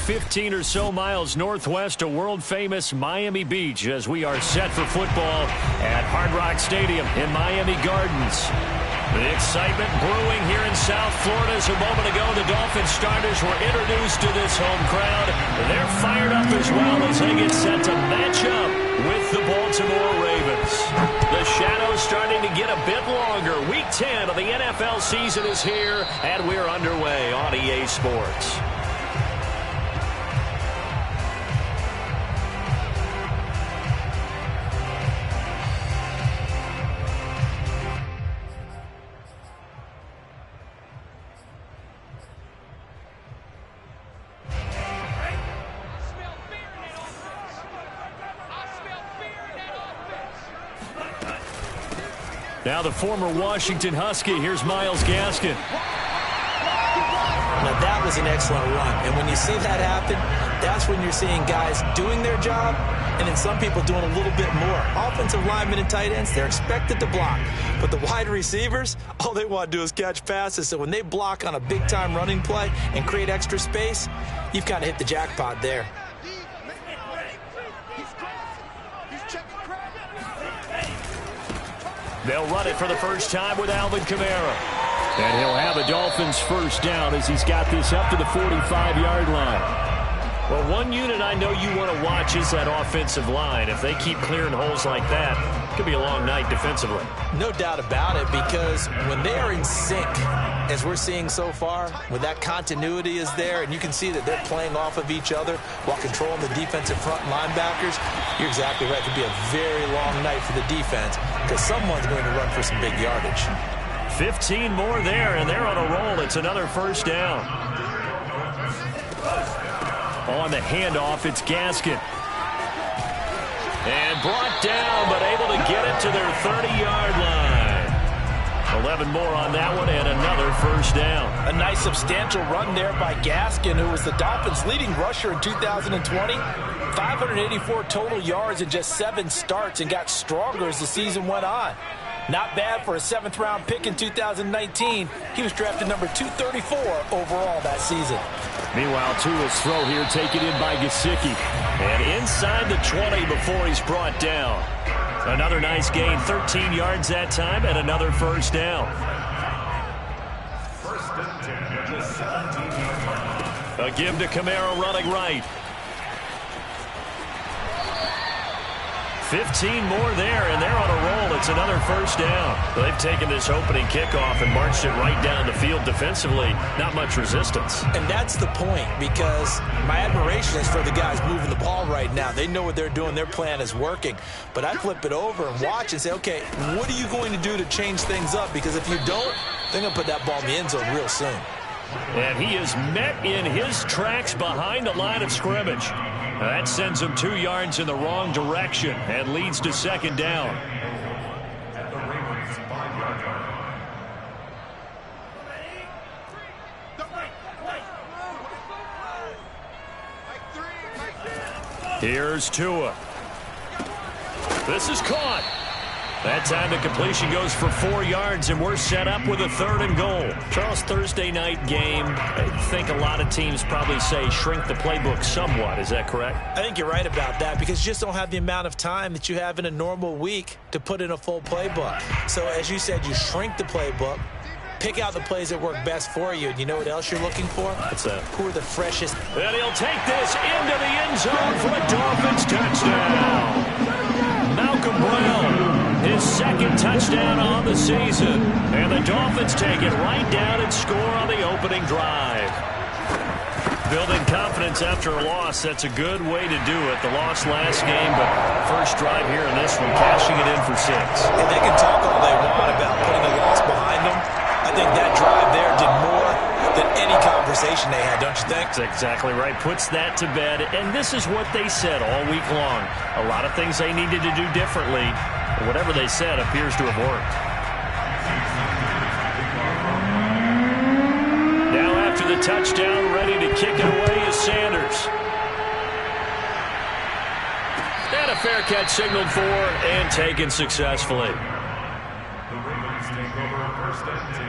15 or so miles northwest of world-famous Miami Beach as we are set for football at Hard Rock Stadium in Miami Gardens. The excitement brewing here in South Florida as a moment ago the Dolphins starters were introduced to this home crowd. They're fired up as well as they get set to match up with the Baltimore Ravens. The shadow's starting to get a bit longer. Week 10 of the NFL season is here, and we're underway on EA Sports. Now the former Washington Husky, here's Myles Gaskin. Now that was an excellent run, and when you see that happen, that's when you're seeing guys doing their job, and then some people doing a little bit more. Offensive linemen and tight ends, they're expected to block, but the wide receivers, all they want to do is catch passes, so when they block on a big-time running play and create extra space, you've kind of hit the jackpot there. They'll run it for the first time with Alvin Kamara. And he'll have a Dolphins first down as he's got this up to the 45-yard line. Well, one unit I know you want to watch is that offensive line. If they keep clearing holes like that, it could be a long night defensively. No doubt about it, because when they are in sync, as we're seeing so far, when that continuity is there, and you can see that they're playing off of each other while controlling the defensive front linebackers, you're exactly right. It could be a very long night for the defense because someone's going to run for some big yardage. 15 more there, and they're on a roll. It's another first down. On the handoff, it's Gaskin. And brought down, but able to get it to their 30-yard line. 11 more on that one, and another first down. A nice substantial run there by Gaskin, who was the Dolphins' leading rusher in 2020. 584 total yards in just 7 starts and got stronger as the season went on. Not bad for a 7th-round pick in 2019. He was drafted number 234 overall that season. Meanwhile, Tua's throw here taken in by Gesicki. And inside the 20 before he's brought down. Another nice gain, 13 yards that time, and another first down. A give to Kamara running right. 15 more there, and they're on a roll. It's another first down. They've taken this opening kickoff and marched it right down the field defensively. Not much resistance. And that's the point, because my admiration is for the guys moving the ball right now. They know what they're doing. Their plan is working. But I flip it over and watch and say, okay, what are you going to do to change things up? Because if you don't, they're going to put that ball in the end zone real soon. And he is met in his tracks behind the line of scrimmage. That sends him 2 yards in the wrong direction and leads to second down. Here's Tua. This is caught. That time the completion goes for 4 yards, and we're set up with a 3rd and goal. Charles, Thursday night game, I think a lot of teams probably say shrink the playbook somewhat. Is that correct? I think you're right about that, because you just don't have the amount of time that you have in a normal week to put in a full playbook. So as you said, you shrink the playbook, pick out the plays that work best for you. And you know what else you're looking for? What's that? Who are the freshest? And he'll take this into the end zone for a Dolphins touchdown. Malcolm Brown. His 2nd touchdown on the season. And the Dolphins take it right down and score on the opening drive. Building confidence after a loss, that's a good way to do it. The loss last game, but first drive here in this one, cashing it in for 6. And they can talk all they want about putting the loss behind them. I think that drive there did more than any conversation they had, don't you think? That's exactly right. Puts that to bed. And this is what they said all week long. A lot of things they needed to do differently. Whatever they said appears to have worked. Now after the touchdown, ready to kick it away is Sanders. And a fair catch signaled for and taken successfully. The Ravens take over 1st and 10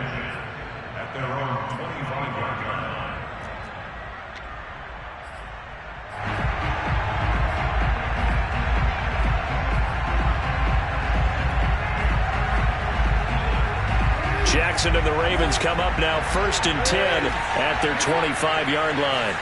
at their own 25-yard line. Jackson and the Ravens come up now 1st and 10 at their 25-yard line.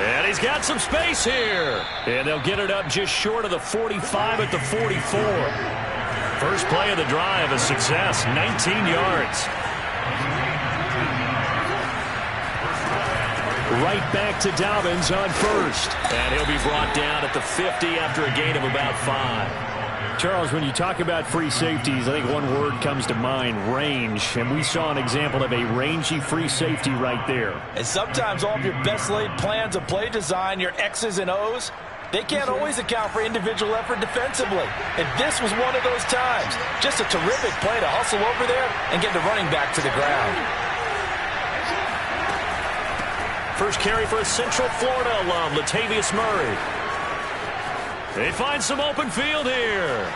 And he's got some space here. And they'll get it up just short of the 45 at the 44. First play of the drive, a success, 19 yards. Right back to Dobbins on first. And he'll be brought down at the 50 after a gain of about 5. Charles, when you talk about free safeties, I think one word comes to mind, range. And we saw an example of a rangy free safety right there. And sometimes all of your best laid plans of play design, your X's and O's, they can't always account for individual effort defensively. And this was one of those times. Just a terrific play to hustle over there and get the running back to the ground. First carry for a Central Florida alum, Latavius Murray. They find some open field here.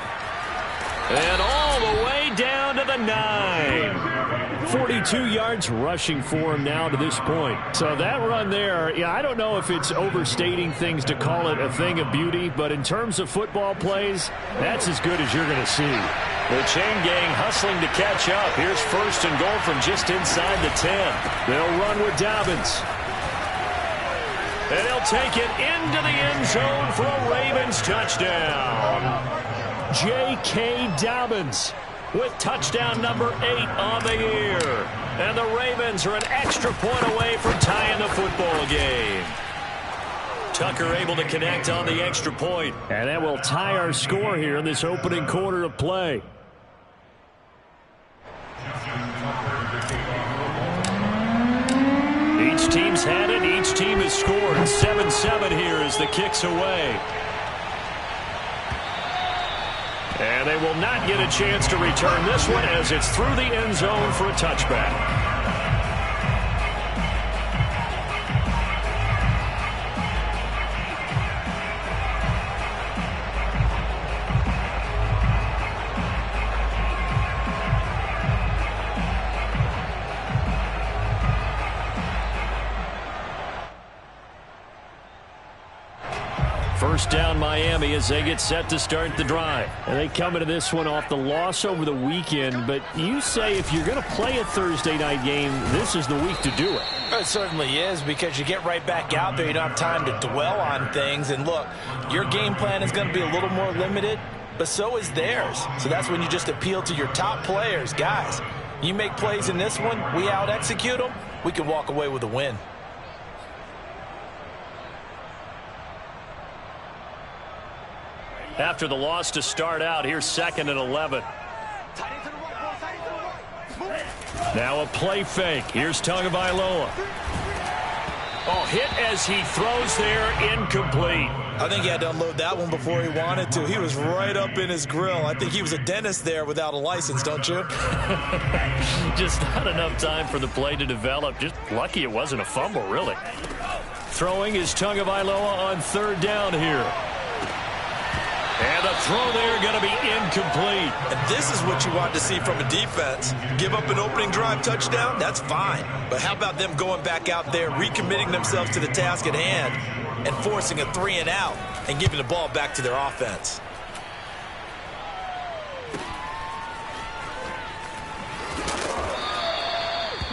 And all the way down to the 9. 42 yards rushing for him now to this point. So that run there, yeah, I don't know if it's overstating things to call it a thing of beauty, but in terms of football plays, that's as good as you're going to see. The chain gang hustling to catch up. Here's 1st and goal from just inside the 10. They'll run with Dobbins. And he'll take it into the end zone for a Ravens touchdown. J.K. Dobbins with touchdown number 8 on the year. And the Ravens are an extra point away from tying the football game. Tucker able to connect on the extra point. And that will tie our score here in this opening quarter of play. Each team's had it. Each team has scored. 7-7 here as the kick's away. And they will not get a chance to return this one as it's through the end zone for a touchback. First down Miami as they get set to start the drive. And they come into this one off the loss over the weekend, but you say if you're going to play a Thursday night game, this is the week to do it. It certainly is, because you get right back out there. You don't have time to dwell on things. And look, your game plan is going to be a little more limited, but so is theirs. So that's when you just appeal to your top players. Guys, you make plays in this one, we out-execute them, we can walk away with a win. After the loss to start out, here's 2nd and 11. Now a play fake. Here's Tagovailoa. Oh, hit as he throws there, incomplete. I think he had to unload that one before he wanted to. He was right up in his grill. I think he was a dentist there without a license, don't you? Just not enough time for the play to develop. Just lucky it wasn't a fumble, really. Throwing is Tagovailoa on 3rd down here. And the throw there going to be incomplete. And this is what you want to see from a defense. Give up an opening drive touchdown, that's fine. But how about them going back out there, recommitting themselves to the task at hand, and forcing a 3 and out and giving the ball back to their offense.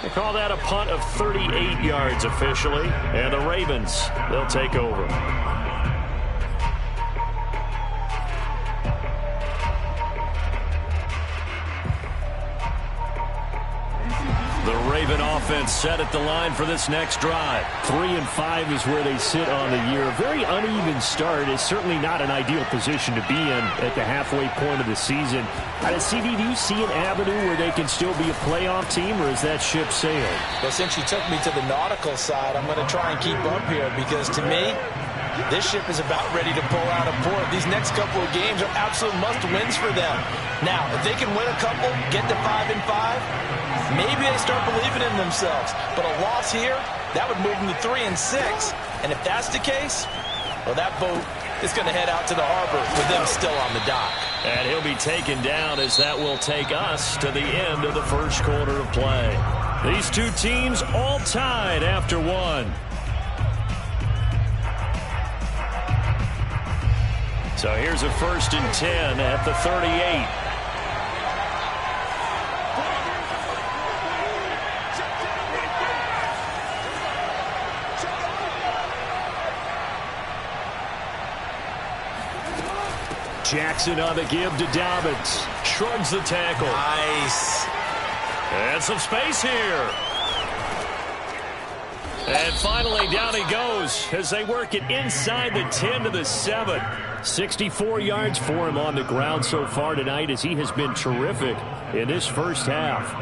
They call that a punt of 38 yards officially. And the Ravens, they'll take over. The Raven offense set at the line for this next drive. 3 and 5 is where they sit on the year. A very uneven start is certainly not an ideal position to be in at the halfway point of the season. CD, do you see an avenue where they can still be a playoff team, or is that ship sailed? Well, since you took me to the nautical side, I'm going to try and keep up here, because to me, this ship is about ready to pull out of port. These next couple of games are absolute must-wins for them. Now, if they can win a couple, get to 5 and 5, maybe they start believing in themselves. But a loss here, that would move them to 3 and 6. And if that's the case, well, that boat is going to head out to the harbor with them still on the dock. And he'll be taken down as that will take us to the end of the first quarter of play. These two teams all tied after one. So here's a 1st and 10 at the 38. Jackson on the give to Dobbins. Shrugs the tackle. Nice. And some space here. And finally, down he goes as they work it inside the 10 to the 7. 64 yards for him on the ground so far tonight as he has been terrific in this first half.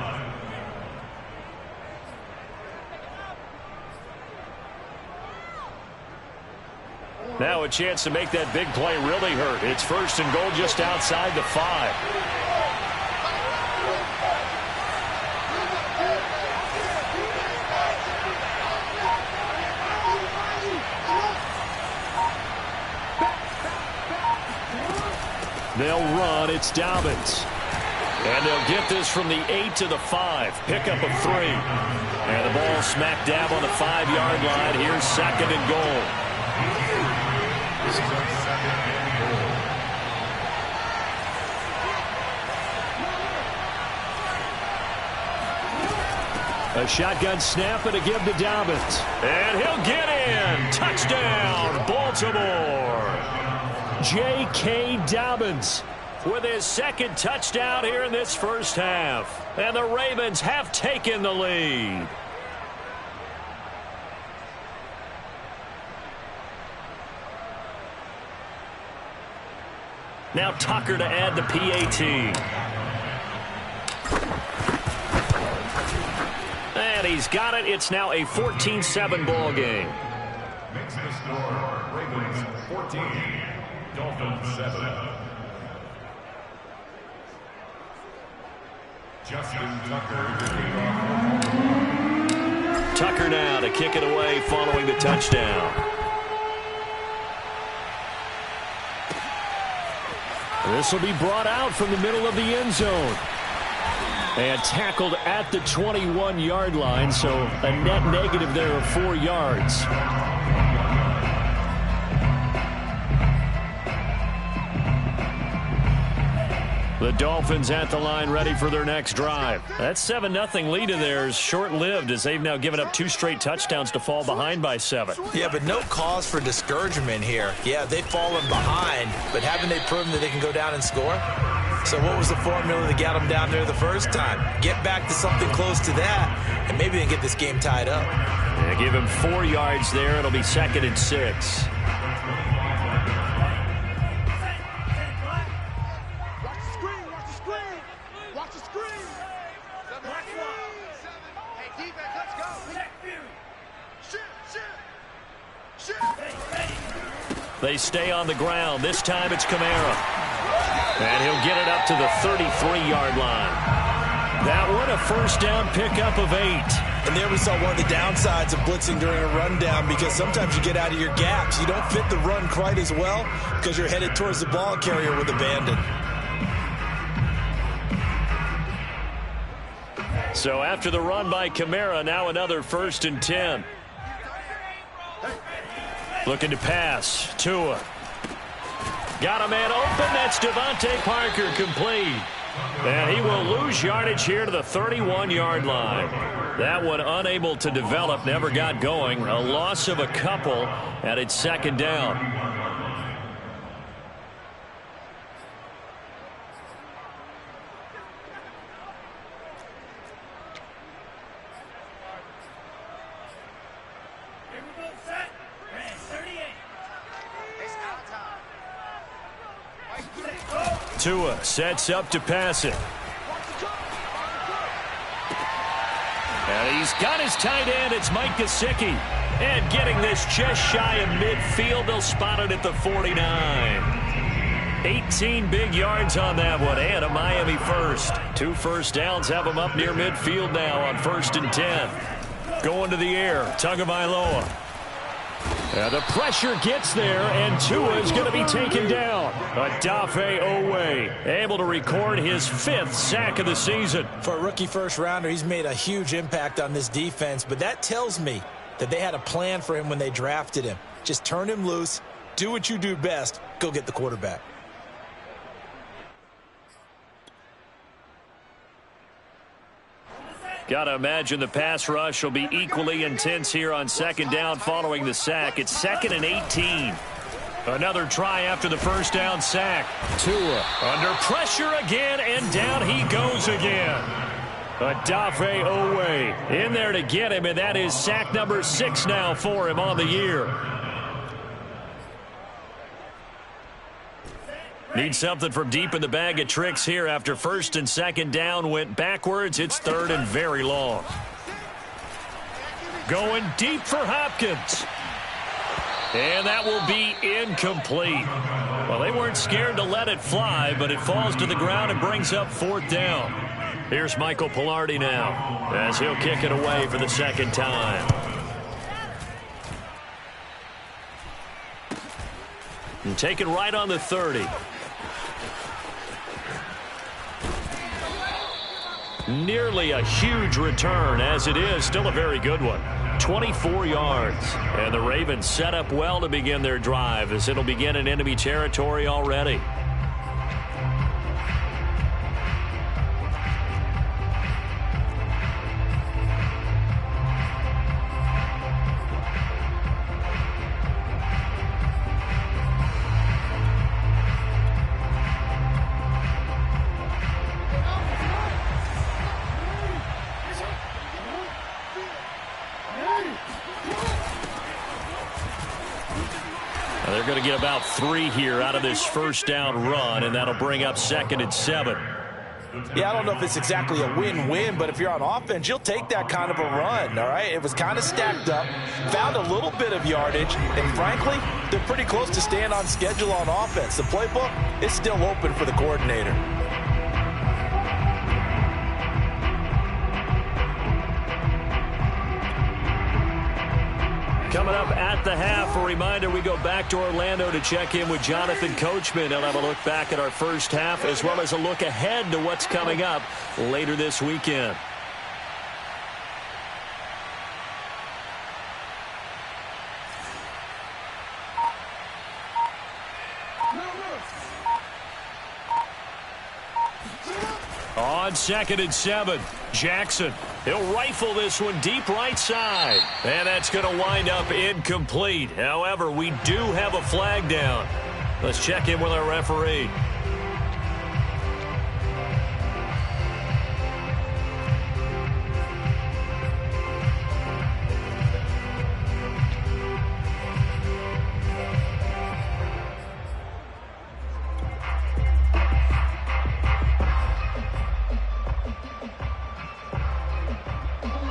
Now a chance to make that big play really hurt. It's 1st and goal just outside the 5. They'll run. It's Dobbins. And they'll get this from the 8 to the 5. Pickup of 3. And the ball smack dab on the 5-yard line. Here's 2nd and goal. A shotgun snap and a give to Dobbins. And he'll get in. Touchdown, Baltimore. J.K. Dobbins with his 2nd touchdown here in this first half. And the Ravens have taken the lead. Now Tucker to add the PAT. And he's got it. It's now a 14-7 ball game. Makes the score Ravens 14, Dolphins 7. Justin Tucker to kick off. Tucker now to kick it away following the touchdown. This will be brought out from the middle of the end zone. And tackled at the 21-yard line, so a net negative there of 4 yards. The Dolphins at the line ready for their next drive. That 7-0 lead of theirs short-lived as they've now given up 2 straight touchdowns to fall behind by 7. Yeah, but no cause for discouragement here. Yeah, they've fallen behind, but haven't they proven that they can go down and score? So what was the formula that got them down there the first time? Get back to something close to that, and maybe they can get this game tied up. Yeah, give him 4 yards there. It'll be 2nd and 6. They stay on the ground. This time it's Kamara. And he'll get it up to the 33-yard line. That one a first down pickup of 8. And there we saw one of the downsides of blitzing during a rundown, because sometimes you get out of your gaps. You don't fit the run quite as well because you're headed towards the ball carrier with abandon. So after the run by Kamara, now another 1st and 10. Looking to pass. Tua. Got a man open. That's Devontae Parker, complete. And he will lose yardage here to the 31-yard line. That one unable to develop, never got going. A loss of a couple, and it's 2nd down. Tua sets up to pass it. And he's got his tight end. It's Mike Gesicki. And getting this just shy of midfield. They'll spot it at the 49. 18 big yards on that one, and a Miami first. 2 first downs have them up near midfield now on 1st and 10. Going to the air, Tagovailoa. The pressure gets there, and Tua is going to be taken down. Odafe Oweh able to record his 5th sack of the season. For a rookie first-rounder, he's made a huge impact on this defense, but that tells me that they had a plan for him when they drafted him. Just turn him loose, do what you do best. Go get the quarterback. Got to imagine the pass rush will be equally intense here on second down following the sack. It's 2nd and 18. Another try after the first down sack. Tua under pressure again, and down he goes again. Odafe Oweh in there to get him, and that is sack number 6 now for him on the year. Need something from deep in the bag of tricks here after first and second down went backwards. It's 3rd and very long. Going deep for Hopkins. And that will be incomplete. Well, they weren't scared to let it fly, but it falls to the ground and brings up 4th down. Here's Michael Palardy now as he'll kick it away for the second time. And take it right on the 30. Nearly a huge return, as it is still a very good one. 24 yards. And the Ravens set up well to begin their drive as it'll begin in enemy territory already. They're going to get about 3 here out of this first down run, and that'll bring up 2nd and 7. Yeah, I don't know if it's exactly a win-win, but if you're on offense, you'll take that kind of a run, all right? It was kind of stacked up, found a little bit of yardage, and frankly, they're pretty close to staying on schedule on offense. The playbook is still open for the coordinator. Coming up at the half, a reminder, we go back to Orlando to check in with Jonathan Coachman. He'll have a look back at our first half as well as a look ahead to what's coming up later this weekend. On 2nd and 7, Jackson. He'll rifle this one deep right side. And that's going to wind up incomplete. However, we do have a flag down. Let's check in with our referee.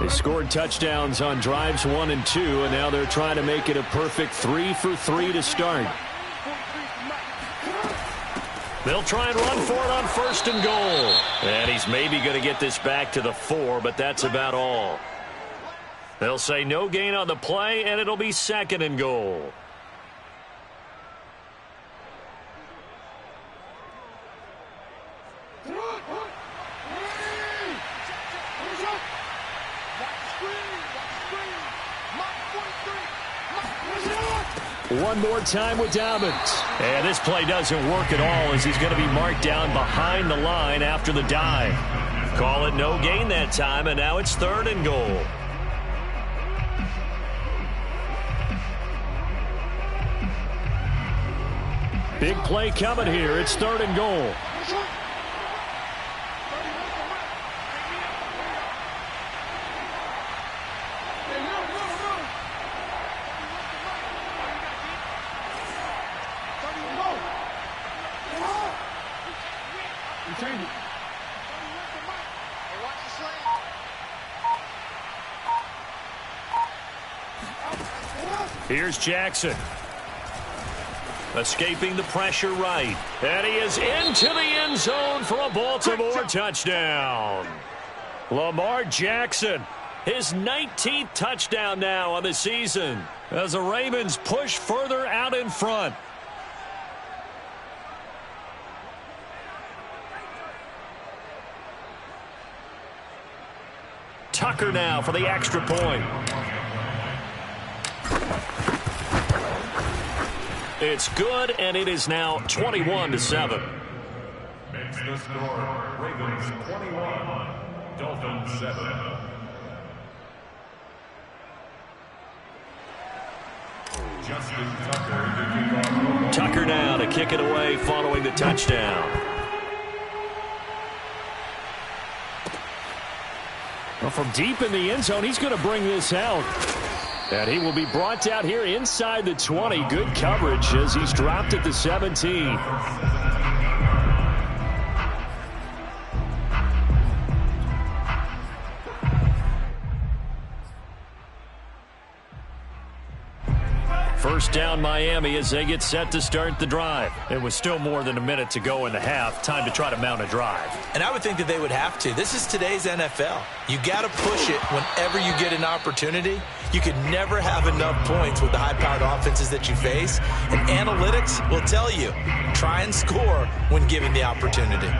They scored touchdowns on drives 1 and 2, and now they're trying to make it a perfect 3 for 3 to start. They'll try and run for it on 1st and goal. And he's maybe going to get this back to the 4, but that's about all. They'll say no gain on the play, and it'll be 2nd and goal. One more time with Dobbins. And this play doesn't work at all as he's going to be marked down behind the line after the dive. Call it no gain that time, and now it's 3rd and goal. Big play coming here. It's 3rd and goal. Here's Jackson. Escaping the pressure right. And he is into the end zone for a Baltimore touchdown. Lamar Jackson, his 19th touchdown now on the season as the Ravens push further out in front. Tucker now for the extra point. It's good, and it is now 21-7. Makes the score Ravens 21, Dolphins 7. Justin Tucker, Tucker now to kick it away following the touchdown. Well, from deep in the end zone, he's going to bring this out. And he will be brought down here inside the 20. Good coverage as he's dropped at the 17. First down Miami as they get set to start the drive. It was still more than a minute to go in the half. Time to try to mount a drive. And I would think that they would have to. This is today's NFL. You got to push it whenever you get an opportunity. You could never have enough points with the high-powered offenses that you face. And analytics will tell you, try and score when given the opportunity.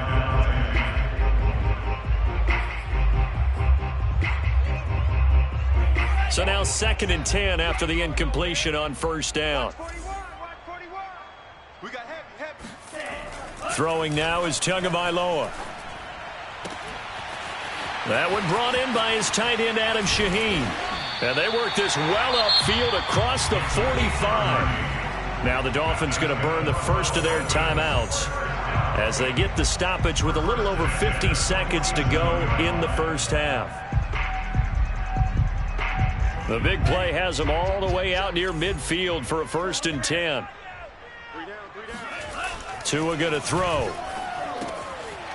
So now 2nd and 10 after the incompletion on first down. Throwing now is Tagovailoa. That one brought in by his tight end Adam Shaheen. And they work this well upfield across the 45. Now the Dolphins going to burn the first of their timeouts as they get the stoppage with a little over 50 seconds to go in the first half. The big play has them all the way out near midfield for a 1st and 10. Tua going to throw.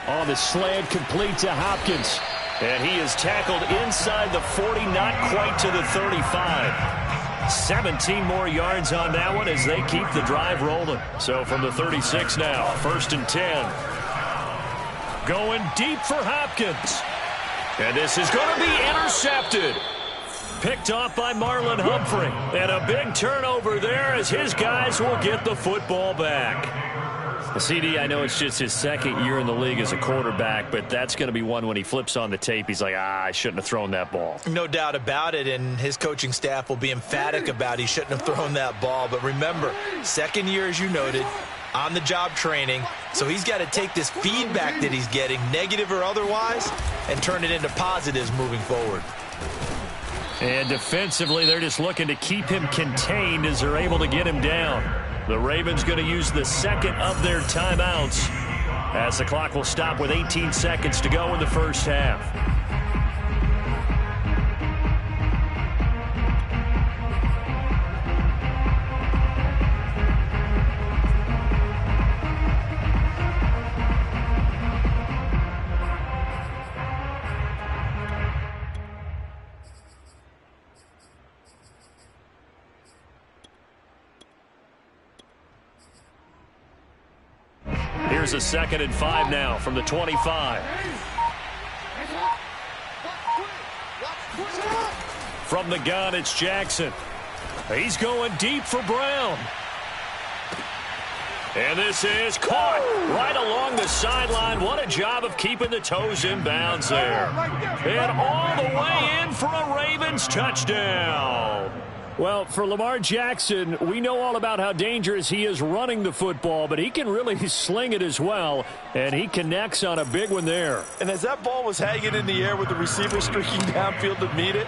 On the slant, complete to Hopkins. And he is tackled inside the 40, not quite to the 35. 17 more yards on that one as they keep the drive rolling. So from the 36 now, 1st and 10. Going deep for Hopkins. And this is going to be intercepted. Picked off by Marlon Humphrey. And a big turnover there as his guys will get the football back. CD, I know it's just his 2nd year in the league as a quarterback, but that's going to be one when he flips on the tape. He's like, I shouldn't have thrown that ball. No doubt about it, and his coaching staff will be emphatic about he shouldn't have thrown that ball. But remember, 2nd year, as you noted, on-the-job training. So he's got to take this feedback that he's getting, negative or otherwise, and turn it into positives moving forward. And defensively, they're just looking to keep him contained as they're able to get him down. The Ravens going to use the 2nd of their timeouts as the clock will stop with 18 seconds to go in the first half. Here's a 2nd and 5 now from the 25. From the gun, it's Jackson. He's going deep for Brown. And this is caught right along the sideline. What a job of keeping the toes in bounds there. And all the way in for a Ravens touchdown. Well, for Lamar Jackson, we know all about how dangerous he is running the football, but he can really sling it as well, and he connects on a big one there. And as that ball was hanging in the air with the receiver streaking downfield to meet it,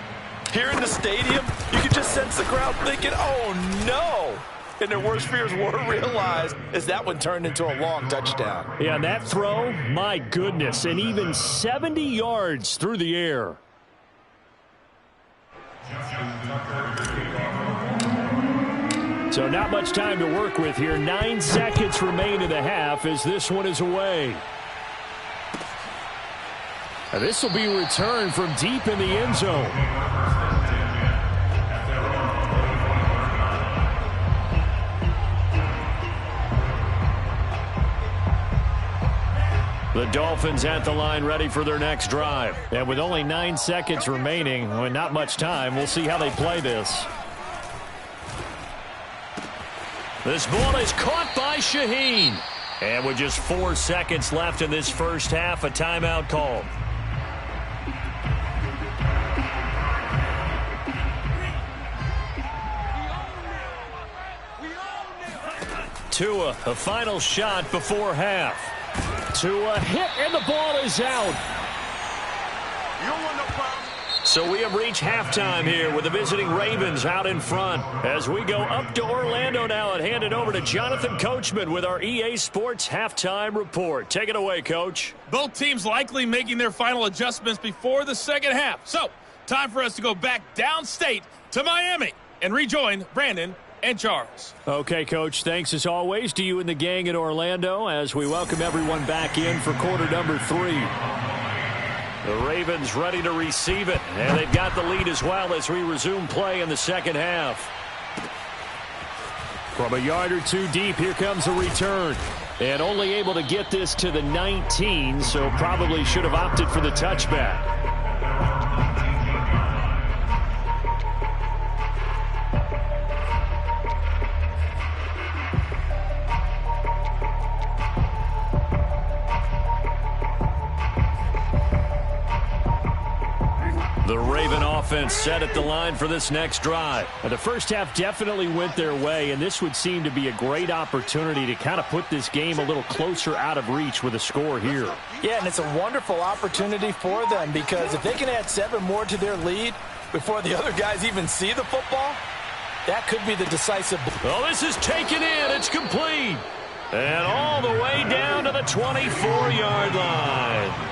here in the stadium, you could just sense the crowd thinking, oh, no. And their worst fears were realized as that one turned into a long touchdown. Yeah, that throw, my goodness, and even 70 yards through the air. So not much time to work with here. 9 seconds remain in the half as this one is away. Now this will be returned from deep in the end zone. The Dolphins at the line ready for their next drive. And with only 9 seconds remaining, with not much time, we'll see how they play this. This ball is caught by Shaheen. And with just 4 seconds left in this first half, a timeout called. Tua, a final shot before half. Tua hit, and the ball is out. So we have reached halftime here with the visiting Ravens out in front. As we go up to Orlando now and hand it over to Jonathan Coachman with our EA Sports Halftime Report. Take it away, Coach. Both teams likely making their final adjustments before the second half. So, time for us to go back downstate to Miami and rejoin Brandon and Charles. Okay, Coach, thanks as always to you and the gang in Orlando as we welcome everyone back in for quarter number 3. The Ravens ready to receive it, and they've got the lead as well as we resume play in the second half. From a yard or two deep, here comes a return. And only able to get this to the 19, so probably should have opted for the touchback. The Raven offense set at the line for this next drive. The first half definitely went their way, and this would seem to be a great opportunity to kind of put this game a little closer out of reach with a score here. Yeah, and it's a wonderful opportunity for them because if they can add 7 more to their lead before the other guys even see the football, that could be the decisive. Oh, this is taken in. It's complete. And all the way down to the 24-yard line.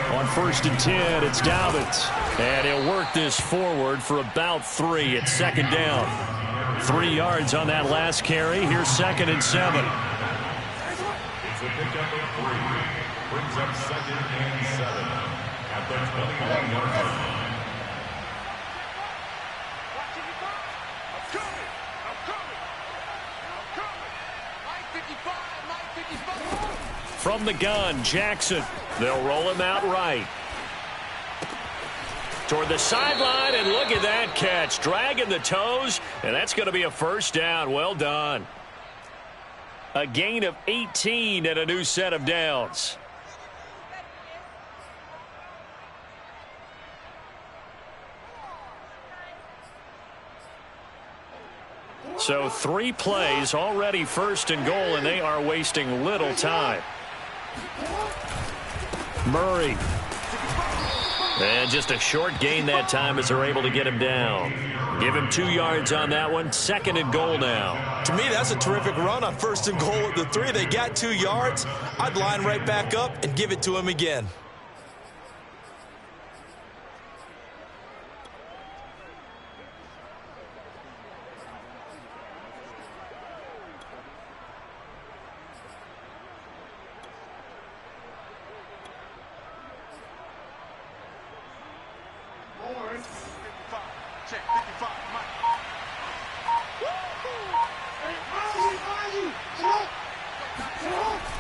On 1st and 10, it's Dobbins. And he'll work this forward for about 3. It's second down. 3 yards on that last carry. Here's 2nd and 7. It's a pickup of 3. Brings up 2nd and 7 at the 21-yard line. From the gun, Jackson. They'll roll him out right. Toward the sideline, and look at that catch. Dragging the toes, and that's going to be a first down. Well done. A gain of 18 and a new set of downs. So 3 plays, already 1st and goal, and they are wasting little time. Murray. And just a short gain that time as they're able to get him down. Give him 2 yards on that one. 2nd and goal now. To me, that's a terrific run on 1st and goal at the 3. They got 2 yards. I'd line right back up and give it to him again.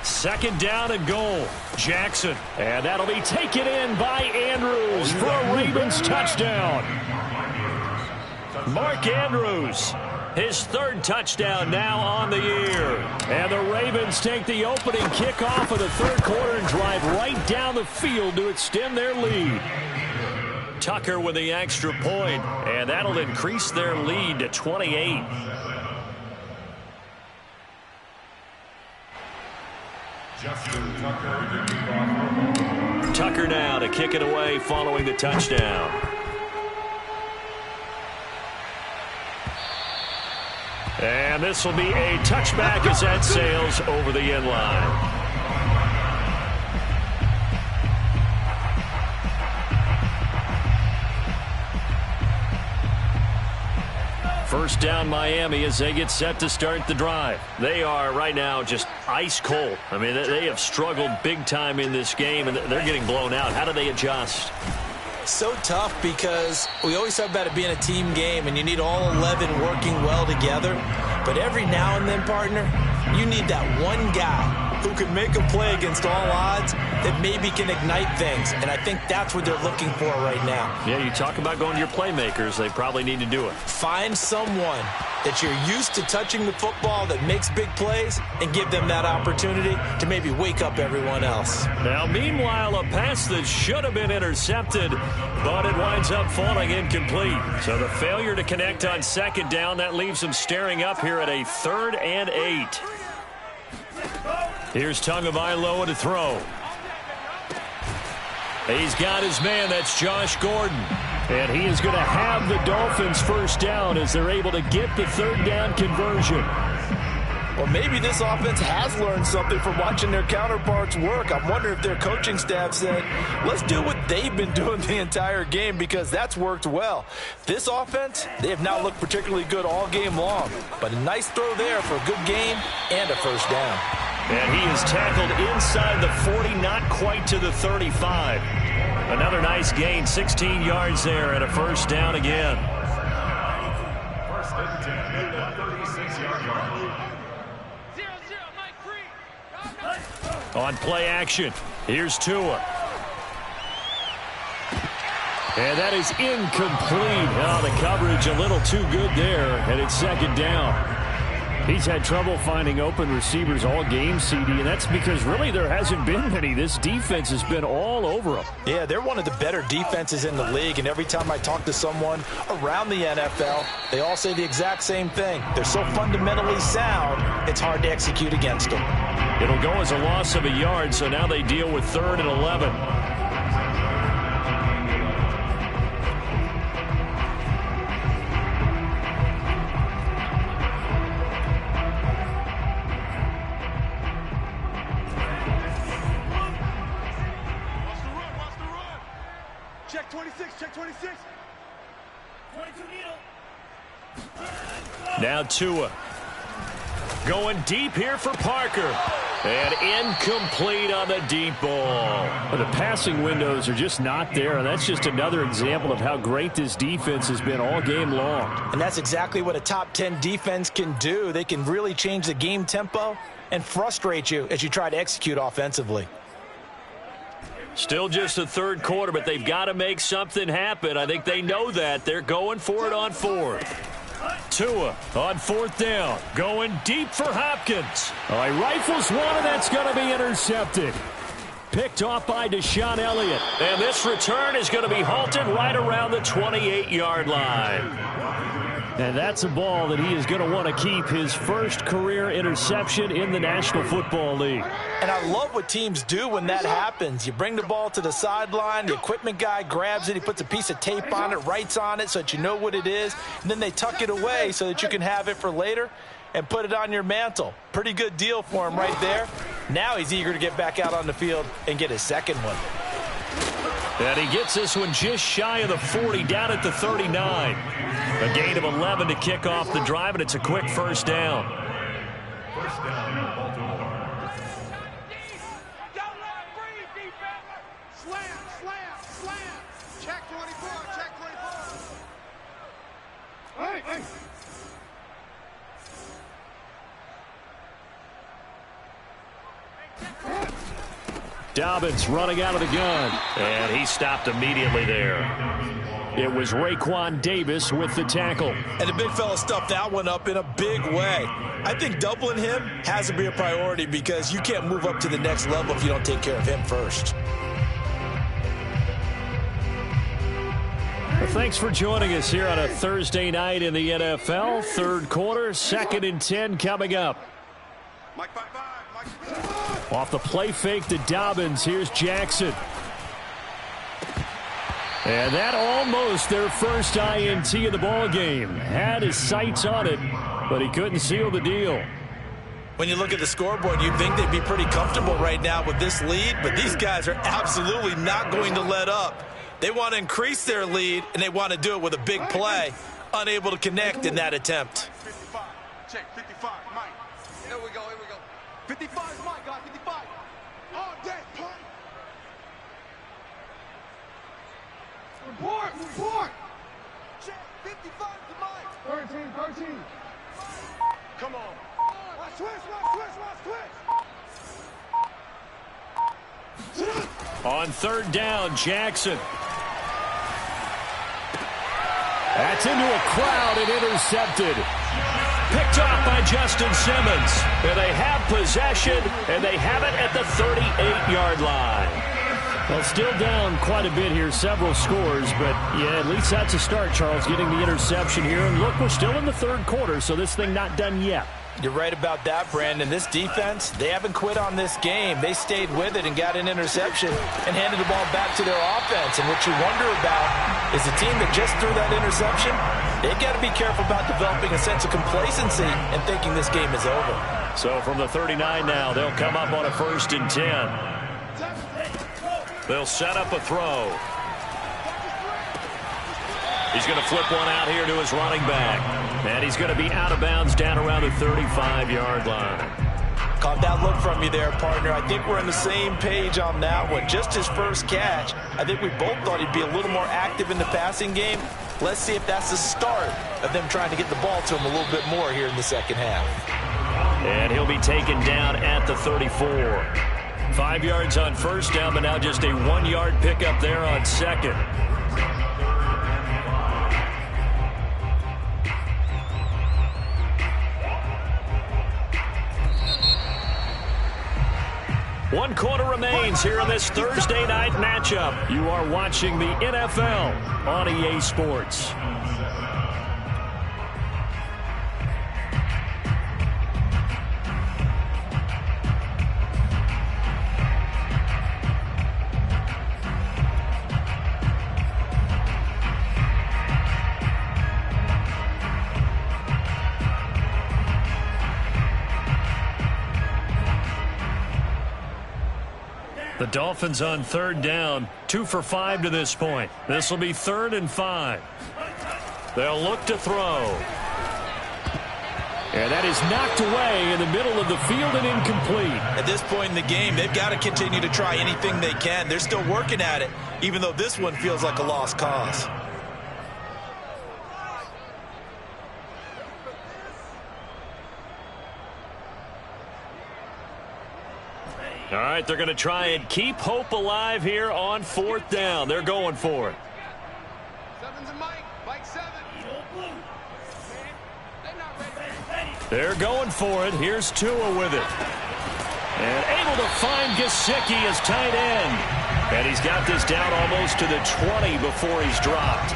Second down and goal. Jackson. And that'll be taken in by Andrews for a Ravens touchdown. Mark Andrews, his 3rd touchdown now on the year. And the Ravens take the opening kickoff of the 3rd quarter and drive right down the field to extend their lead. Tucker with the extra point, and that'll increase their lead to 28. Tucker now to kick it away following the touchdown. And this will be a touchback as that sails over the end line. First down Miami as they get set to start the drive. They are right now just ice cold. I mean, they have struggled big time in this game, and they're getting blown out. How do they adjust? So tough because we always talk about it being a team game, and you need all 11 working well together. But every now and then, partner, you need that one guy who can make a play against all odds that maybe can ignite things. And I think that's what they're looking for right now. Yeah, you talk about going to your playmakers. They probably need to do it. Find someone that you're used to touching the football that makes big plays and give them that opportunity to maybe wake up everyone else. Now, meanwhile, a pass that should have been intercepted, but it winds up falling incomplete. So the failure to connect on second down, that leaves them staring up here at a 3rd and 8. Here's Tagovailoa to throw. He's got his man. That's Josh Gordon. And he is going to have the Dolphins first down as they're able to get the 3rd down conversion. Well, maybe this offense has learned something from watching their counterparts work. I'm wondering if their coaching staff said, let's do what they've been doing the entire game, because that's worked well. This offense, they have not looked particularly good all game long. But a nice throw there for a good game and a first down. And he is tackled inside the 40, not quite to the 35. Another nice gain, 16 yards there, and a first down again. First and 10 at the 36-yard line. On play action, here's Tua. And that is incomplete. Oh, the coverage a little too good there, and it's second down. He's had trouble finding open receivers all game, CD, and that's because really there hasn't been many. This defense has been all over them. Yeah, they're one of the better defenses in the league, and every time I talk to someone around the NFL, they all say the exact same thing. They're so fundamentally sound, it's hard to execute against them. It'll go as a loss of a yard, so now they deal with 3rd and 11. Check 26, check 26. 22 needle. Now Tua. Going deep here for Parker. And incomplete on the deep ball. But the passing windows are just not there. And that's just another example of how great this defense has been all game long. And that's exactly what a top 10 defense can do. They can really change the game tempo and frustrate you as you try to execute offensively. Still just the 3rd quarter, but they've got to make something happen. I think they know that. They're going for it on 4th. Tua on 4th down, going deep for Hopkins. All right, rifles one, and that's going to be intercepted. Picked off by Deshaun Elliott. And this return is going to be halted right around the 28-yard line. And that's a ball that he is going to want to keep, his first career interception in the National Football League. And I love what teams do when that happens. You bring the ball to the sideline, the equipment guy grabs it, he puts a piece of tape on it, writes on it so that you know what it is, and then they tuck it away so that you can have it for later and put it on your mantle. Pretty good deal for him right there. Now he's eager to get back out on the field and get his second one. And he gets this one just shy of the 40, down at the 39. A gain of 11 to kick off the drive, and it's a quick first down. First down, Baltimore. Don't let him breathe, defense. Slam, slam, slam. Check 24, check 24. Hey. Dobbins running out of the gun. And he stopped immediately there. It was Raekwon Davis with the tackle. And the big fella stuffed that one up in a big way. I think doubling him has to be a priority because you can't move up to the next level if you don't take care of him first. Well, thanks for joining us here on a Thursday night in the NFL. 3rd quarter, 2nd and 10 coming up. Mike, bye. Off the play fake to Dobbins. Here's Jackson. And that almost their first INT of the ball game. Had his sights on it, but he couldn't seal the deal. When you look at the scoreboard, you'd think they'd be pretty comfortable right now with this lead, but these guys are absolutely not going to let up. They want to increase their lead, and they want to do it with a big play. Unable to connect in that attempt. 55. Check 55. Mike. Here we go. 55 is Mike, guys. 55. All day, punt. Report. Check 55 to Mike. 13. Come on. Watch twist. On third down, Jackson. That's into a crowd and intercepted. Picked off by Justin Simmons. And they have possession, and they have it at the 38-yard line. Well, still down quite a bit here, several scores, but yeah, at least that's a start, Charles, getting the interception here. And look, we're still in the third quarter, so this thing not done yet. You're right about that, Brandon. This defense, they haven't quit on this game. They stayed with it and got an interception and handed the ball back to their offense. And what you wonder about is a team that just threw that interception, they've got to be careful about developing a sense of complacency and thinking this game is over. So from the 39 now, they'll come up on a 1st and 10. They'll set up a throw. He's going to flip one out here to his running back. And he's going to be out of bounds down around the 35-yard line. Caught that look from you there, partner. I think we're on the same page on that one. Just his first catch. I think we both thought he'd be a little more active in the passing game. Let's see if that's the start of them trying to get the ball to him a little bit more here in the second half. And he'll be taken down at the 34. 5 yards on first down, but now just a 1-yard pickup there on second. One quarter remains here in this Thursday night matchup. You are watching the NFL on EA Sports. The Dolphins on third down, 2 for 5 to this point. This will be 3rd and 5. They'll look to throw. And that is knocked away in the middle of the field and incomplete. At this point in the game, they've got to continue to try anything they can. They're still working at it, even though this one feels like a lost cause. All right, they're going to try and keep hope alive here on 4th down. They're going for it. Seven's a Mike. Mike 7. They're going for it. Here's Tua with it. And able to find Gesicki as tight end. And he's got this down almost to the 20 before he's dropped.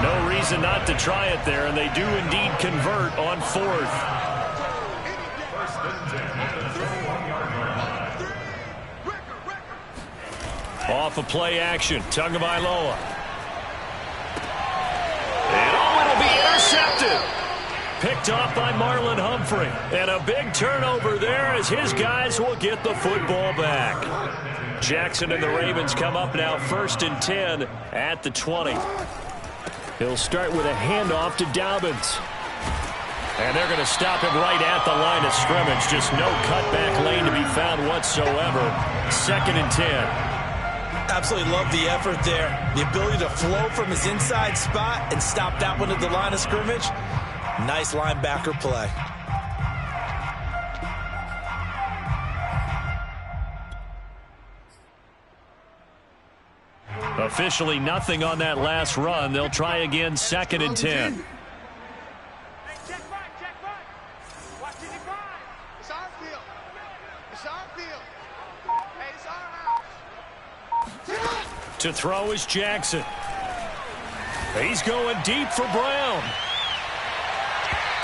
No reason not to try it there, and they do indeed convert on 4th. Off of play action, Tagovailoa. And it'll be intercepted. Picked off by Marlon Humphrey. And a big turnover there as his guys will get the football back. Jackson and the Ravens come up now 1st and 10 at the 20. He'll start with a handoff to Dobbins. And they're going to stop him right at the line of scrimmage. Just no cutback lane to be found whatsoever. 2nd and 10. Absolutely love the effort there. The ability to flow from his inside spot and stop that one at the line of scrimmage. Nice linebacker play. Officially nothing on that last run. They'll try again 2nd and 10. Hey, check back. Watch it divide. It's our field. It's our field. Hey, it's our house. To throw is Jackson. He's going deep for Brown.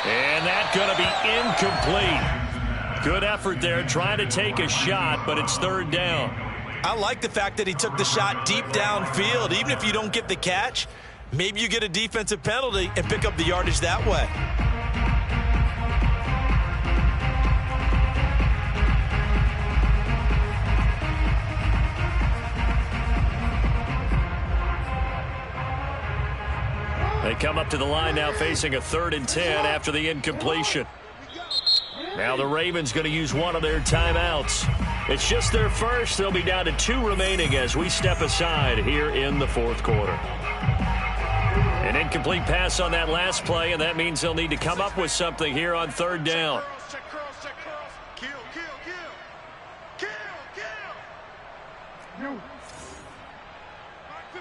And that's going to be incomplete. Good effort there trying to take a shot, but it's 3rd down. I like the fact that he took the shot deep downfield. Even if you don't get the catch, maybe you get a defensive penalty and pick up the yardage that way. They come up to the line now facing a 3rd and 10 after the incompletion. Now the Ravens going to use one of their timeouts. It's just their first. They'll be down to 2 remaining as we step aside here in the 4th quarter. An incomplete pass on that last play, and that means they'll need to come up with something here on 3rd down. Check curls. Kill.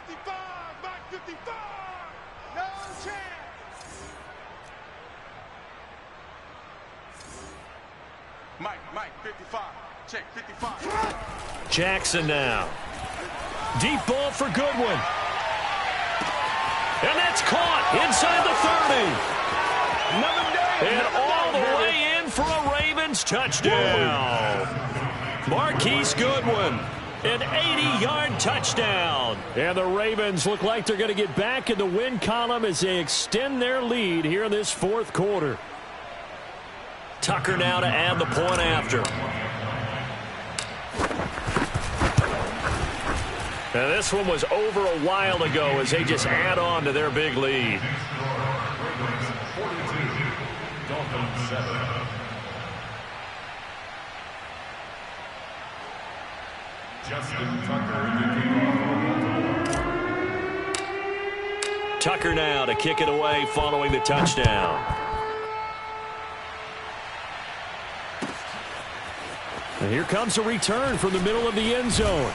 55, Mike 55. No chance. Mike, 55. Check, 55. Jackson now. Deep ball for Goodwin. And that's caught inside the 30. And all the way in for a Ravens touchdown. Marquise Goodwin, an 80-yard touchdown. And the Ravens look like they're going to get back in the win column as they extend their lead here in this fourth quarter. Tucker now to add the point after. And this one was over a while ago as they just add on to their big lead. Ravens 42, Dolphins 7. Justin Tucker. Tucker now to kick it away following the touchdown. And here comes a return from the middle of the end zone.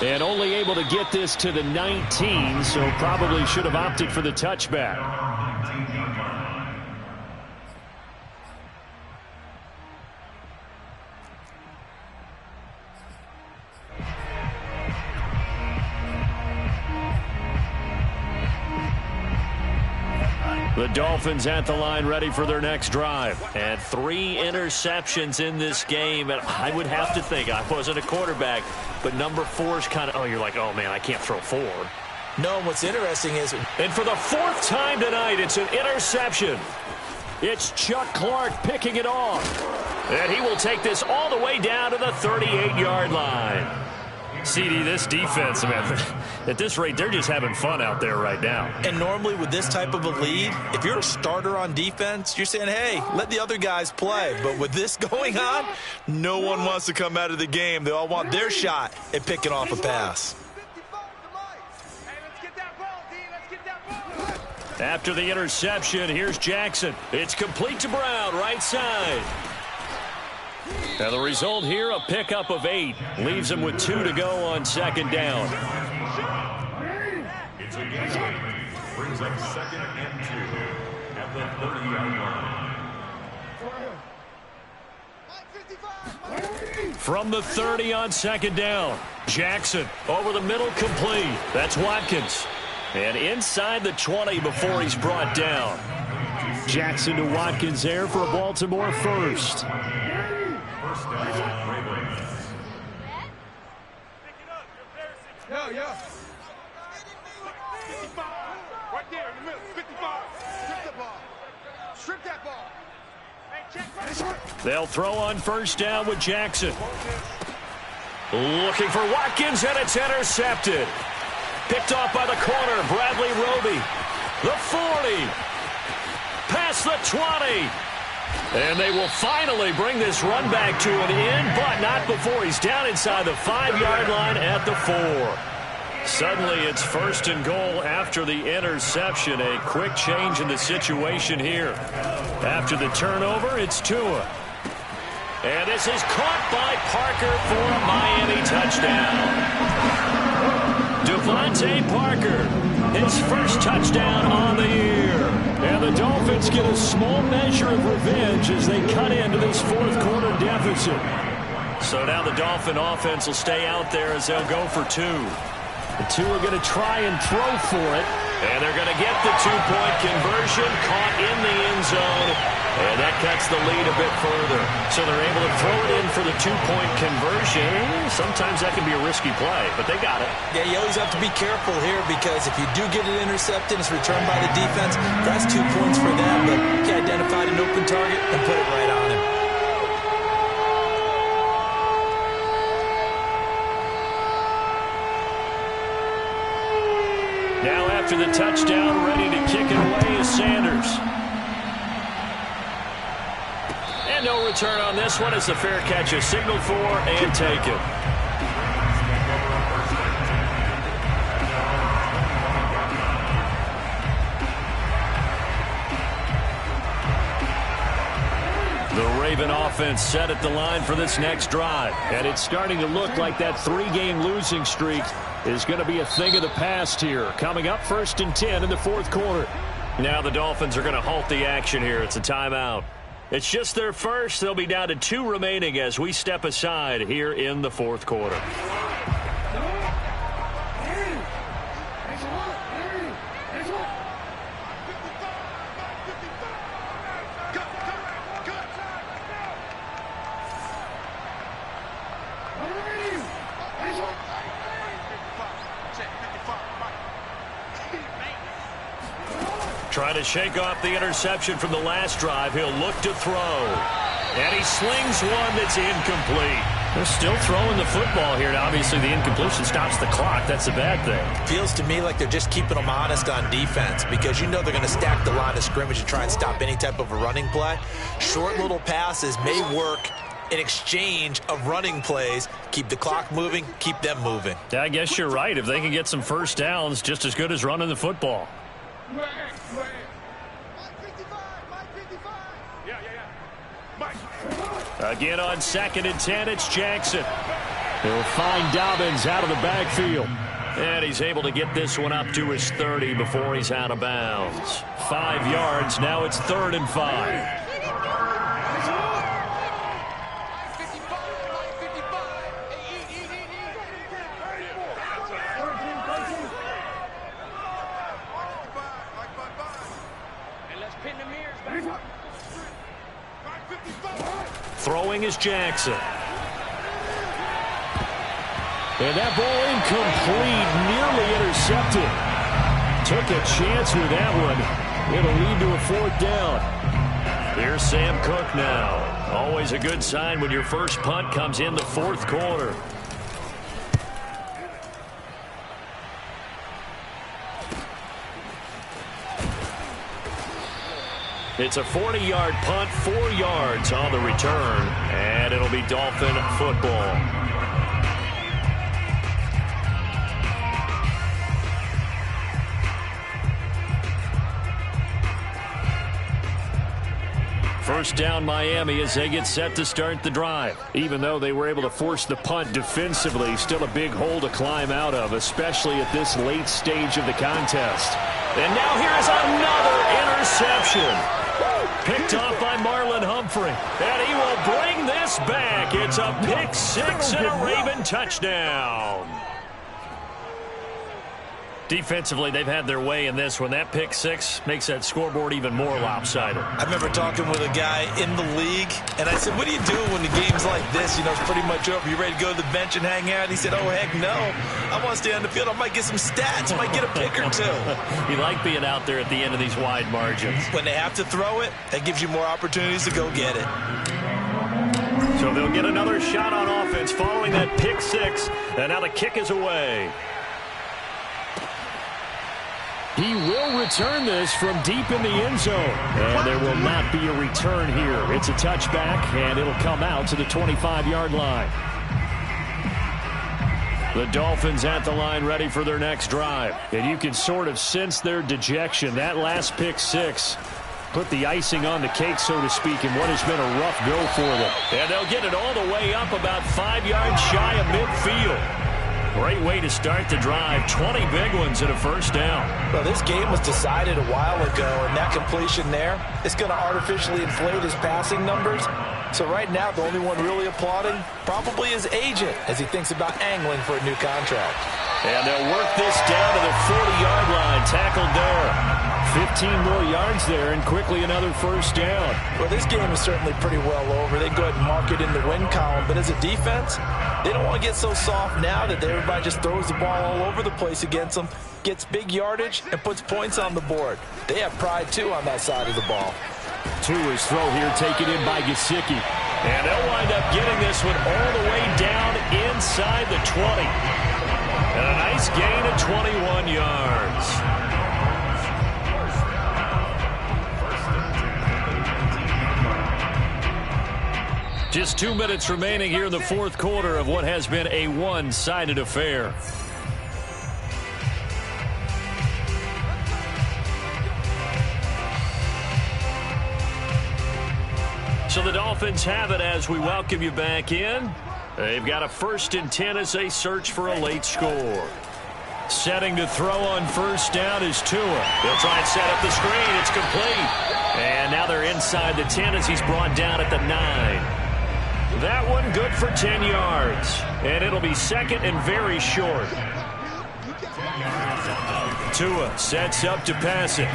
And only able to get this to the 19, so probably should have opted for the touchback. The Dolphins at the line ready for their next drive. And 3 interceptions in this game. And I would have to think, I wasn't a quarterback, but number 4 is kind of, oh, you're like, oh, man, I can't throw 4. No, what's interesting is... And for the 4th time tonight, it's an interception. It's Chuck Clark picking it off. And he will take this all the way down to the 38-yard line. CD, this defense, man, at this rate, they're just having fun out there right now. And normally with this type of a lead, if you're a starter on defense, you're saying, hey, let the other guys play. But with this going on, no one wants to come out of the game. They all want their shot at picking off a pass. After the interception, here's Jackson. It's complete to Brown, right side. And the result here, a pickup of 8. Leaves him with 2 to go on second down. It's a game. Brings up 2nd and 2 at the 30-yard line. From the 30 on second down. Jackson over the middle, complete. That's Watkins. And inside the 20 before he's brought down. Jackson to Watkins there for a Baltimore first. First down, Ravens. Yeah. 55. Right there in the middle. 55. Strip the ball. Strip that ball. Hey, check. They'll throw on first down with Jackson. Looking for Watkins, and it's intercepted. Picked off by the corner, Bradley Roby. The 40. Past the 20. And they will finally bring this run back to an end, but not before he's down inside the 5-yard line at the 4. Suddenly it's first and goal after the interception. A quick change in the situation here. After the turnover, it's Tua. And this is caught by Parker for a Miami touchdown. Devontae Parker, his first touchdown on the year. And the Dolphins get a small measure of revenge as they cut into this fourth quarter deficit. So now the Dolphin offense will stay out there as they'll go for 2. The 2 are going to try and throw for it. And they're going to get the 2-point conversion, caught in the end zone. And that cuts the lead a bit further. So they're able to throw it in for the 2-point conversion. Sometimes that can be a risky play, but they got it. Yeah, you always have to be careful here because if you do get it intercepted, it's returned by the defense. That's 2 points for them, but he identified an open target and put it right on him. Now after the touchdown, ready to kick it away is Sanders. And no return on this one as the fair catch is signaled for and taken. The Raven offense set at the line for this next drive. And it's starting to look like that 3-game losing streak is going to be a thing of the past here. Coming up 1st and 10 in the 4th quarter. Now the Dolphins are going to halt the action here. It's a timeout. It's just their first. They'll be down to 2 remaining as we step aside here in the 4th quarter. Trying to shake off the interception from the last drive. He'll look to throw. And he slings one that's incomplete. They're still throwing the football here. Now, obviously, the incompletion stops the clock. That's a bad thing. Feels to me like they're just keeping them honest on defense because you know they're going to stack the line of scrimmage and try and stop any type of a running play. Short little passes may work in exchange of running plays. Keep the clock moving, keep them moving. Yeah, I guess you're right. If they can get some first downs, just as good as running the football. Again on 2nd and 10, it's Jackson. He'll find Dobbins out of the backfield. And he's able to get this one up to his 30 before he's out of bounds. 5 yards, now it's 3rd and 5. Throwing is Jackson. And that ball incomplete, nearly intercepted. Took a chance with that one. It'll lead to a 4th down. Here's Sam Cook now. Always a good sign when your first punt comes in the 4th quarter. It's a 40-yard punt, 4 yards on the return, and it'll be Dolphin football. First down Miami as they get set to start the drive. Even though they were able to force the punt defensively, still a big hole to climb out of, especially at this late stage of the contest. And now here is another interception. Picked off by Marlon Humphrey. And he will bring this back. It's a pick 6 and a Raven touchdown. Defensively, they've had their way in this one. That pick 6 makes that scoreboard even more lopsided. I remember talking with a guy in the league, and I said, what do you do when the game's like this? You know, it's pretty much over. You ready to go to the bench and hang out? He said, oh, heck no. I want to stay on the field. I might get some stats. I might get a pick or 2. You like being out there at the end of these wide margins. When they have to throw it, that gives you more opportunities to go get it. So they'll get another shot on offense following that pick 6, and now the kick is away. He will return this from deep in the end zone. And there will not be a return here. It's a touchback, and it'll come out to the 25-yard line. The Dolphins at the line ready for their next drive. And you can sort of sense their dejection. That last pick 6 put the icing on the cake, so to speak, in what has been a rough go for them. And they'll get it all the way up about 5 yards shy of midfield. Great way to start the drive. 20 big ones and a first down. Well, this game was decided a while ago, and that completion there is going to artificially inflate his passing numbers. So right now, the only one really applauding probably his agent as he thinks about angling for a new contract. And they'll work this down to the 40-yard line. Tackled there. 15 more yards there, and quickly another first down. Well, this game is certainly pretty well over. They go ahead and mark it in the win column. But as a defense, they don't want to get so soft now that everybody just throws the ball all over the place against them, gets big yardage, and puts points on the board. They have pride, too, on that side of the ball. Tua's throw here taken in by Gesicki. And they'll wind up getting this one all the way down inside the 20. And a nice gain of 21 yards. Just 2 minutes remaining here in the 4th quarter of what has been a one-sided affair. So the Dolphins Dolphins have it as we welcome you back in. They've got a 1st and 10 as they search for a late score. Setting to throw on first down is Tua. He'll try and set up the screen. It's complete. And now they're inside the 10 as he's brought down at the 9. That one good for 10 yards. And it'll be 2nd and very short. Tua sets up to pass it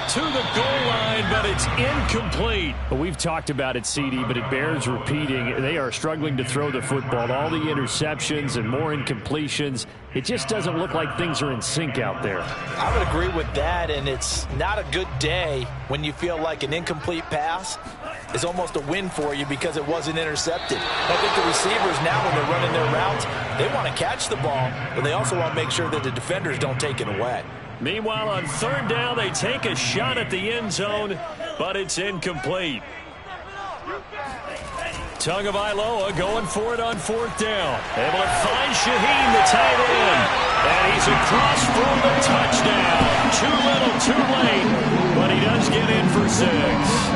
to the goal line, but it's incomplete. Well, we've talked about it, CD, but it bears repeating. They are struggling to throw the football. All the interceptions and more incompletions. It just doesn't look like things are in sync out there. I would agree with that, and it's not a good day when you feel like an incomplete pass is almost a win for you because it wasn't intercepted. I think the receivers now, when they're running their routes, they want to catch the ball, but they also want to make sure that the defenders don't take it away. Meanwhile, on 3rd down, they take a shot at the end zone, but it's incomplete. Tagovailoa going for it on 4th down. Able to find Shaheen, the tight end. And he's across for the touchdown. Too little, too late, but he does get in for 6.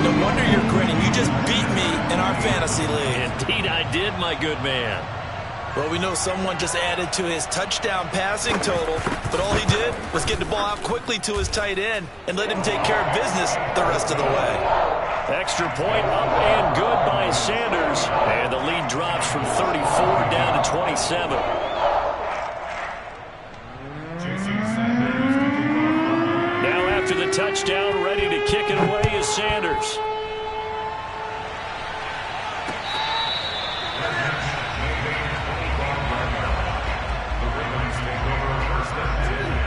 No wonder you're grinning. You just beat me in our fantasy league. Indeed I did, my good man. Well, we know someone just added to his touchdown passing total, but all he did was get the ball out quickly to his tight end and let him take care of business the rest of the way. Extra point up and good by Sanders. And the lead drops from 34 down to 27. Now after the touchdown, ready to kick it away is Sanders.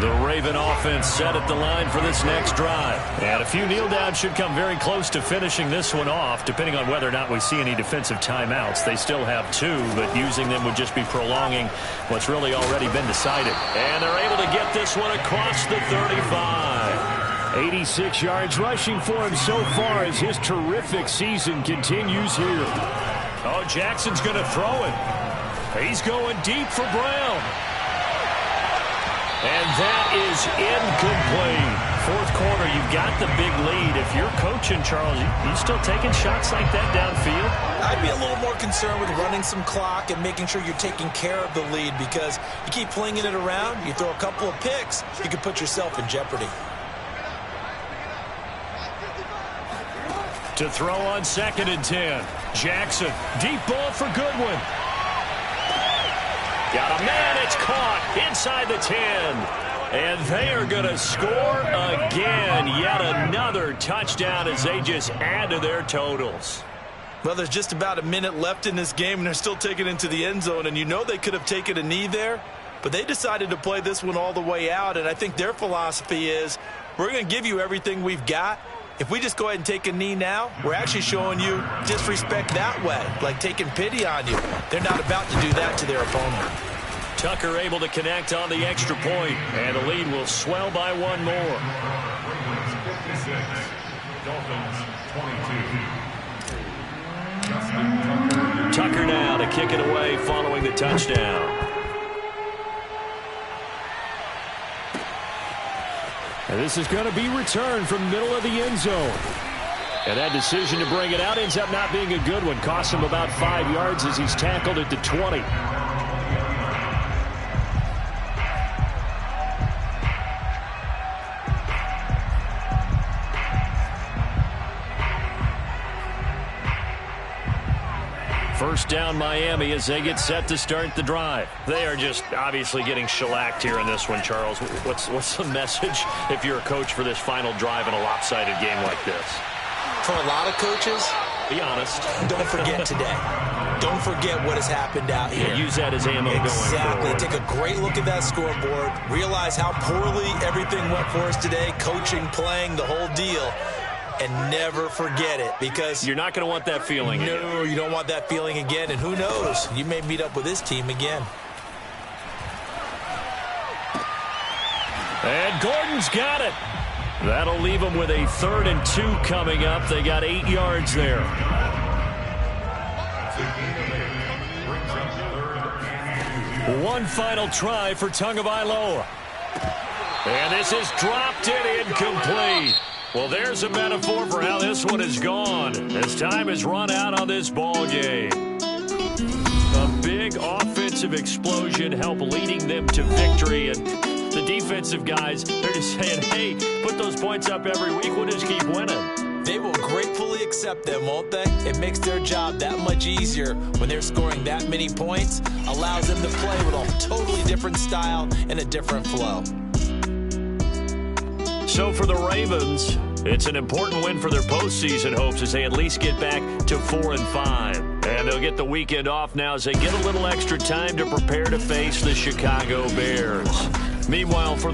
The Raven offense set at the line for this next drive. And a few kneel downs should come very close to finishing this one off, depending on whether or not we see any defensive timeouts. They still have 2, but using them would just be prolonging what's really already been decided. And they're able to get this one across the 35. 86 yards rushing for him so far as his terrific season continues here. Oh, Jackson's going to throw it. He's going deep for Brown. And that is incomplete. 4th quarter, you've got the big lead. If you're coaching, Charles, you still taking shots like that downfield? I'd be a little more concerned with running some clock and making sure you're taking care of the lead, because you keep flinging it around, you throw a couple of picks, you could put yourself in jeopardy. To throw on 2nd and 10. Jackson, deep ball for Goodwin. Got a man, it's caught inside the 10. And they are going to score again. Yet another touchdown as they just add to their totals. Well, there's just about a minute left in this game, and they're still taking it into the end zone. And you know they could have taken a knee there, but they decided to play this one all the way out. And I think their philosophy is, we're going to give you everything we've got. If we just go ahead and take a knee now, we're actually showing you disrespect that way, like taking pity on you. They're not about to do that to their opponent. Tucker able to connect on the extra point, and the lead will swell by 1 more. Tucker now to kick it away following the touchdown. And this is going to be returned from the middle of the end zone. And that decision to bring it out ends up not being a good one. Costs him about 5 yards as he's tackled it to 20. First down Miami as they get set to start the drive. They are just obviously getting shellacked here in this one, Charles. What's the message if you're a coach for this final drive in a lopsided game like this? For a lot of coaches, be honest. Don't forget today. Don't forget what has happened out here. Yeah, use that as ammo going Exactly. forward. Take a great look at that scoreboard. Realize how poorly everything went for us today. Coaching, playing, the whole deal. And never forget it, because you're not going to want that feeling again. No, you don't want that feeling again. And who knows? You may meet up with this team again. And Gordon's got it. That'll leave them with a 3rd and 2 coming up. They got 8 yards there. One final try for Tagovailoa. And this is dropped and incomplete. Well, there's a metaphor for how this one is gone as time has run out on this ball game. A big offensive explosion helped leading them to victory, and the defensive guys, they're just saying, hey, put those points up every week, we'll just keep winning. They will gratefully accept them, won't they? It makes their job that much easier when they're scoring that many points, allows them to play with a totally different style and a different flow. So for the Ravens, it's an important win for their postseason hopes as they at least get back to 4-5. And they'll get the weekend off now as they get a little extra time to prepare to face the Chicago Bears. Meanwhile, for the